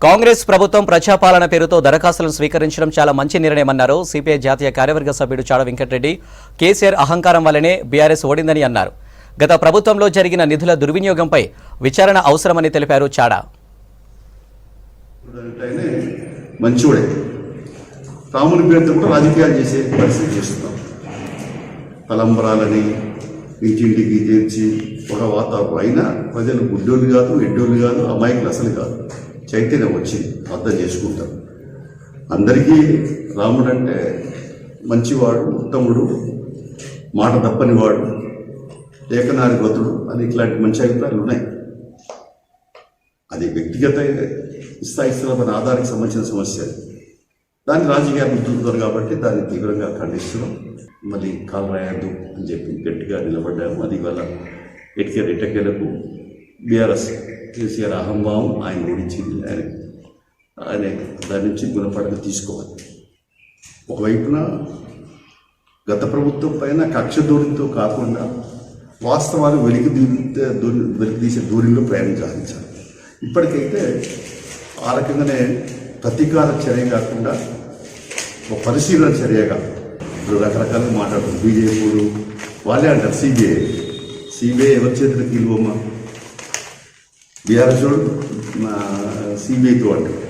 కాంగ్రెస్ ప్రభుత్వం ప్రజాపాలన పేరుతో దరఖాస్తులను స్వీకరించడం చాలా మంచి నిర్ణయమన్నారు సిపిఐ జాతీయ కార్యవర్గ సభ్యుడు చాడ వెంకటరెడ్డి. కేసీఆర్ అహంకారం వల్లనే బీఆర్ఎస్ ఓడిందని అన్నారు. గత ప్రభుత్వంలో జరిగిన నిధుల దుర్వినియోగంపై విచారణ అవసరమని తెలిపారు చాడ. మంచివాడే రాముని పేరుతో కూడా రాజకీయాలు చేసే పరిస్థితి చేస్తున్నాం. తలంబరాలని ఇంటింటికి తెచ్చి ఒక వాతావరణం అయినా ప్రజలు గుడ్డోళ్ళు కాదు, ఎడ్డోళ్ళు కాదు, అమాయకులు అసలు కాదు. చైతన్యం వచ్చింది, అర్థం చేసుకుంటారు. అందరికీ రాముడు అంటే మంచివాడు, ఉత్తముడు, మాట తప్పనివాడు, ఏకనారి గతుడు అని ఇట్లాంటి మంచి అభిప్రాయాలు ఉన్నాయి. అది వ్యక్తిగత స్థాయిలో మన ఆధారానికి సంబంధించిన సమస్య. దాన్ని రాజకీయాలు ముద్దులుతారు కాబట్టి దాన్ని తీవ్రంగా ఖండిస్తున్నాం. మళ్ళీ కాలు రాయద్దు అని చెప్పి గట్టిగా నిలబడ్డాము. అది వల్ల ఎటకేలకు బీఆర్ఎస్ కేసీఆర్ అహంభావం ఆయన ఓడించింది. ఆయన దాని నుంచి గుణపడక తీసుకోవాలి. ఒకవైపున గత ప్రభుత్వం పైన కక్ష దూరంతో కాకుండా వాస్తవాలు వెలికితీసే దూరంలో ప్రయాణం సాగించాలి. ఇప్పటికైతే ఆ రకంగానే ప్రతీకార చర్య కాకుండా ఒక పరిశీలన చర్యగా ఇప్పుడు రకరకాలుగా మాట్లాడుతుంది. బీజేపీలు వాళ్ళే అంటారు సిబిఐ ఎవరి చేతులకు ఇవ్వమ్మా, బీఆర్ఎస్ సిబిఐతో అంటారు.